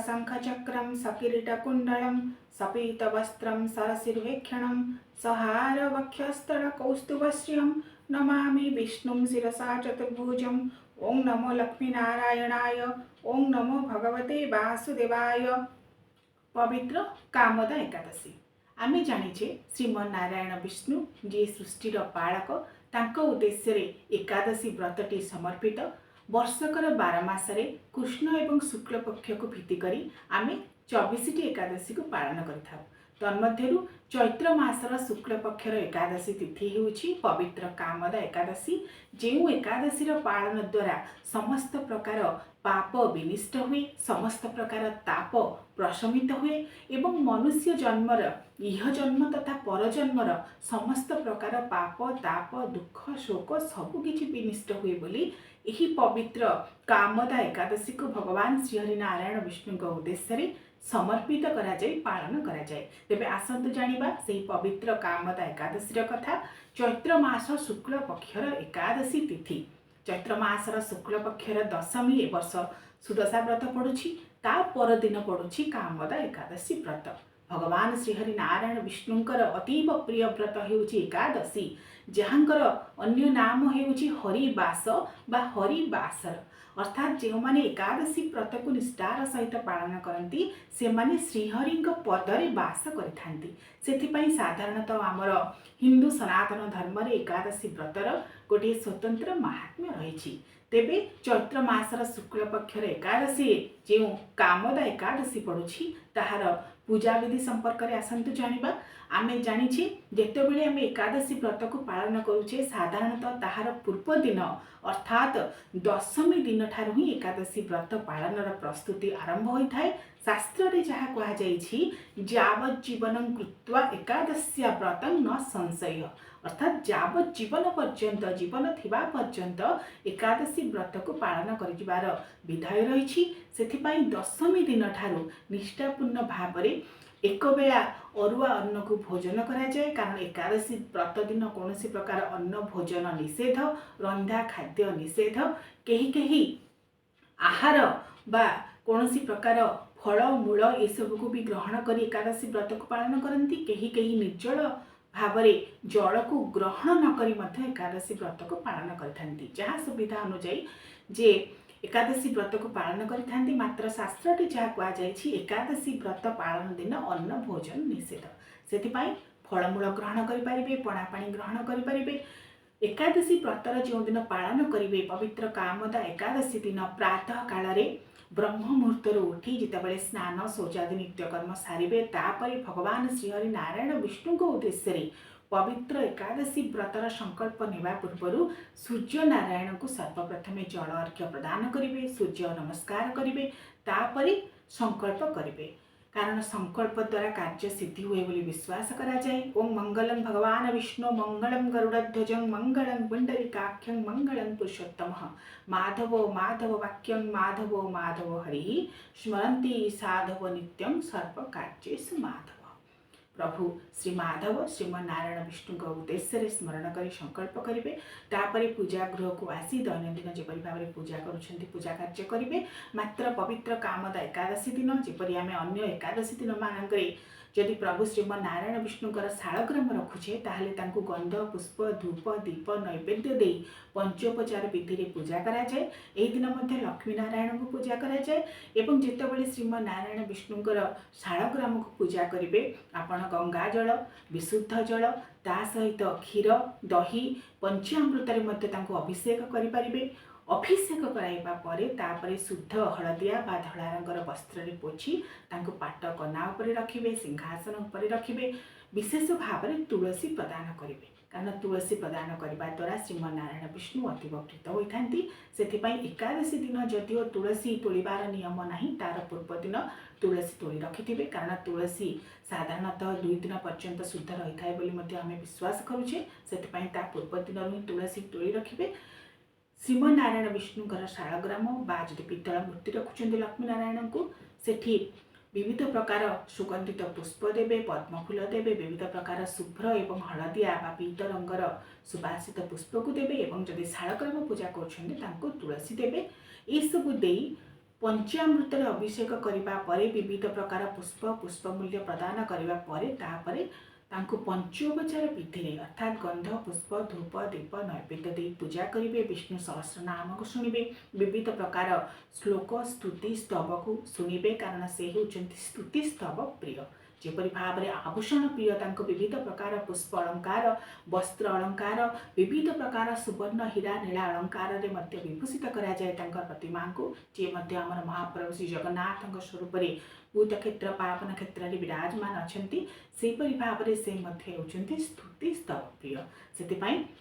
शङ्खचक्रं सकिरीटकुण्डलं सपीतवस्त्रं सरसिर्वेक्षणं सहारवक्षस्थलकौस्तुभश्रियं नमामि विष्णुं शिरसा चतुर्भुजं। ओं नमो लक्ष्मीनारायणाय। ओं नमो भगवते वासुदेवाय। पवित्र कामदा एकादशी आमे जानिछे श्रीमन नारायण विष्णु जी सृष्टिर पालक तांको उद्देश्य एकादशी व्रतटी समर्पित। वर्षकर 12 मासरे कृष्ण एवं शुक्ल पक्ष को भित्ति करी आमे 24टी एकादशी को पालन करिथाउ। तन्मध्यरु चैत्र मासर शुक्ल पक्षर एकादशी तिथि हेउछि पवित्र कामदा एकादशी। जेउ एकादशी पालन द्वारा समस्त प्रकार पाप विनिष्ट हुए, समस्त प्रकार ताप प्रशमित हुए एवं मनुष्य जन्मर इह जन्म तथा परजन्मर समस्त प्रकार पाप ताप दुख शोक सबुकिछि विनिष्ट हुए बोली यही पवित्र कामदा एकादशी को भगवान श्रीहरि नारायण विष्णु उद्देश्य समर्पित करा जाय, पालन करा जाय। तेबे आसंतु जानिबा सेही पवित्र कामदा एकादशी कथा। चैत्र मास शुक्ल पक्षर एकादशी तिथि, चैत्र मासर शुक्ल पक्षर दशमी ए वर्ष सुदशा व्रत पड़ुछि। ता पर दिन पड़ुछि कामदा एकादशी व्रत। भगवान श्रीहरि नारायण विष्णुंकर अतीव प्रिय व्रत हेउछि एकादशी, जहाँकर अन्य नाम हेउछि हरिवास बा हरिवासर। अर्थात जो माने एकादशी व्रत को निष्ठार सहित पालन करती से माने श्रीहरि पदरे वास करिथांती। सेथिपई साधारणतः आमर हिंदू सनातन धर्म रे एकादशी व्रतर गोटे स्वतंत्र महात्म्य रही। तेबे चैत्र मासर शुक्ल पक्षर एकादशी जो कामदा एकादशी पड़ुछि ताहार पूजा विधि संपर्क में आसंतु जानिबा। आमे जानिछे जेतेबेले आमे एकादशी व्रत को पालन करूछे साधारणतः ताहार पूर्व दिन अर्थात दशमी दिन ठारू ही एकादशी व्रत पालनर प्रस्तुति आरंभ होइथाय। शास्त्र रे जहा कहा जाइछि यावत् जीवनं कृत्वा एकादश्या व्रतं न संशय, अर्थात यावत् जीवन पर्यंत जीवन थिबा पर्यंत एकादशी व्रत को पालन करिबार विधाय रहिछि। सेथिपई दशमी दिन ठारू निष्ठापूर्ण भावरे एक बेला अरुआ अन्न को भोजन करा जाए, कारण एकादशी व्रत दिन कौन प्रकार अन्न भोजन निषेध, रंधा खाद्य निषेध। केही केही आहार बा कौन प्रकार फल मूल ये सब को भी ग्रहण कर एकादशी व्रत को पालन करती। केही केही निर्जल भावरे जल को ग्रहण न करी मध्य एकादशी व्रत को पालन करथांती। जहाँ सुविधा अनुଯାयी जे एकादशी व्रत को पालन करिथांती। मात्र शास्त्र जहाँ कहुछि एकादशी व्रत पालन दिन अन्न भोजन निषेध। सेथिपाई फलमूल ग्रहण करें, पणापाणी ग्रहण करें। एकादशी व्रतर जो दिन पालन करेंगे पवित्र कामदा एकादशी दिन प्रातः काल ब्रह्म मुहूर्त उठी जितेबाला स्नान शौचादि नित्यकर्म सारे तापर भगवान श्रीहरि नारायण विष्णु उद्देश्य पवित्र एकादशी व्रतर संकल्प नेबा पूर्व सूर्य नारायण को सर्वप्रथम जल अर्घ्य प्रदान करेंगे, सूर्य नमस्कार करेंगे, तापर संकल्प करेंगे। कारण संकल्प द्वारा कार्य सिद्धि हुए बोली विश्वास करा जाए। ओम मंगलम भगवान विष्णु मंगलम गरुड़ध्वजं मंगलम पुंडरीकाक्षं मंगलम पुरुषोत्तमः माधवो माधव वाक्यं माधवो माधव हरि स्मरन्ति साधव नित्यं सर्वकार्येषु माधव। प्रभु श्री माधव श्रीमन नारायण विष्णु उद्देश्य स्मरण कर संकल्प करेंगे। तापर पूजा गृह को आसी दैनंदिन जपरी भाव में पूजा करुछंती पूजा कार्य करेंगे। मात्र पवित्र कामदा एकादशी दिन जपरी आम अन्य एकादशी दिन मानकरे जदि प्रभु श्रीमन नारायण विष्णुकर शालग्राम रखुछे ताहले तांकु गंध पुष्प धूप दीप नैवेद्य दे पंचोपचार विधि रे पूजा करा जाए। एही दिन मध्य लक्ष्मी नारायण को पूजा करा जाए। एवं जेतेबेले श्रीमन नारायण विष्णुकर शालग्राम को पूजा करेंगे आपण गंगा जल विशुद्ध जल ता सहित क्षीर दही पंचामृत अभिषेक करें। अभिषेक कराइबा परे तापरे शुद्ध हलदिया बा धला रंगर वस्त्र पोछि तांको पाट कना उपरे रखिबे, सिंहासन उपरे रखिबे। विशेष भाव में तुलसी प्रदान करेंगे, कारण तुलसी प्रदान करने द्वारा श्रीमन नारायण विष्णु अतीव प्रीत होता। से एकादशी दिन जदिओ तुलसी तोड़बार नियम नहीं, तार पूर्व दिन तुलसी तोड़ी रखिथे, कारण तुलसी साधारणतः 2 दिन पर्यंत शुद्ध रही था आम विश्वास करुचे। से पूर्व दिन ही तुलसी तोड़ी रखिए। श्रीमन नारायण विष्णुकर शालग्राम बा जदि पितल मूर्ति रखुंट लक्ष्मी नारायण को सेठी विविध प्रकार सुगंधित पुष्प देवे, पद्मफूल देवे, विविध प्रकार शुभ्र एवं हलदिया बा पीत रंगर सुबासित पुष्प को देवे। एवं जदि शालग्राम पूजा कर तुलसी देवे। ये सब दे पंचामृत अभिषेक करने पर विविध प्रकार पुष्प पुष्पमूल्य प्रदान करने पर तांको पंचोपचार विधि अर्थात गंध पुष्प धूप दीप नैवेद्य दे पूजा करेंगे। विष्णु सहस्र नाम को शुणिबे, विविध प्रकार श्लोक स्तुति स्तव को शुणिबे, कारण से होउचंती स्तुति स्तव प्रिय। जेपरि भाव में आभूषण प्रिय, विविध प्रकार पुष्प अलंकार वस्त्र अलंकार विविध प्रकार सुवर्ण हीरा नीला अलंकार रे मध्य विभूषित करा जाए प्रतिमा को, जे मध्य आमर महाप्रभु श्री जगन्नाथ स्वरूप भूत क्षेत्र पावन क्षेत्र में विराजमान अच्छा। से भाव में से होती स्तुति स्तव प्रिय। से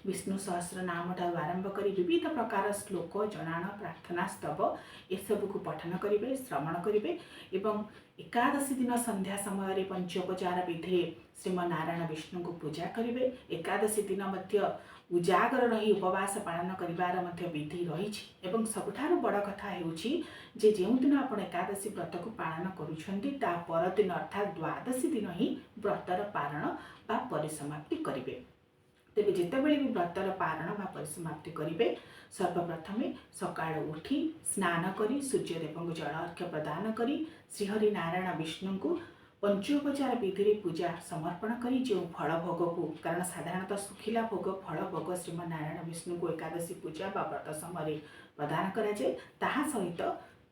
विष्णु सहस्र नाम ठार आरंभ कर विविध प्रकार श्लोक जनाण प्रार्थना स्तव एसबू को पठन करेंगे श्रवण करेंगे। एकादशी दिन संध्या समय पंचोपचार विधि श्रीमनारायण विष्णु को पूजा करेंगे। एकादशी दिन उजागर रही उपवास पालन कर विधि रही। सबुठारु बड़ कथा जे जो दिन आप एकादशी व्रत को पालन करुछंती परदिन अर्थात द्वादशी दिन ही व्रतर पारण बा परिसमाप्ति करेंगे। तेरे जितेबले भी व्रतर पारण बा परिसमाप्ति करेंगे, सर्वप्रथम सकाळ उठी स्नान करी सूर्यदेव को जल अर्घ्य प्रदान करी श्रीहरि नारायण विष्णु को पंचोपचार विधि पूजा समर्पण करी जो फल भोग को, कारण साधारणतः सुखिला भोग फल भोग श्रीमनारायण विष्णु को एकादशी पूजा बा व्रत समय प्रदान कराए, ताहा सहित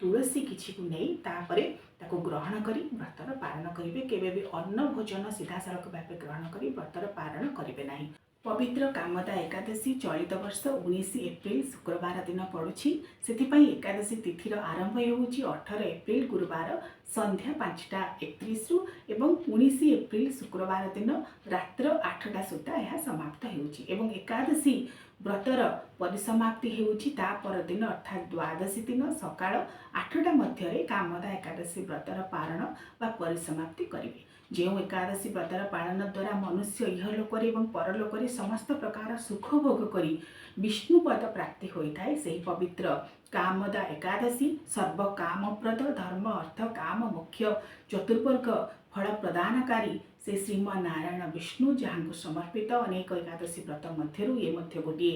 तुलसी किछि को नहीं तापरे ताको ग्रहण करी व्रतर पारण करेंगे। केबे भी अन्न भोजन सीधा सड़क भाव ग्रहण करी व्रतर पारण करेंगे नहीं। पवित्र कामदा एकादशी चलित वर्ष 19 एप्रिल शुक्रवार दिन पड़ुछि, सेथिपई एकादशी तिथिर आरंभ होउछि 18 एप्रिल गुरुवार संध्या 5:31 एवं 19 एप्रिल शुक्रवार दिन रात्र 8टा सुद्धा यह समाप्त होउछि एवं एकादशी व्रतर परिसमाप्ति होउछि ता पर दिन अर्थात द्वादशी दिन सकाळ 8टा मध्य कामदा एकादशी व्रतर पारण बा परिसमाप्ति करिवे। जो एकादशी व्रतर पालन द्वारा मनुष्य इहलोक एवं परलोक समस्त प्रकार सुख भोग करी विष्णुपद प्राप्ति होता है। से पवित्र कामदा एकादशी सर्वकामप्रद धर्म अर्थ काम मुख्य चतुर्वर्ग फल प्रदानकारी से श्रीमनारायण विष्णु जहाँ समर्पित अनेक एकादशी व्रत मध्यरु ये मध्य गोटे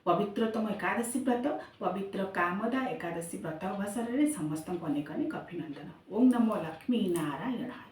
पवित्रतम एकादशी व्रत पवित्र कामदा एकादशी व्रत अवसर में समस्त अनेक अनेक अभिनंदन। ओम नमो लक्ष्मी नारायणाय।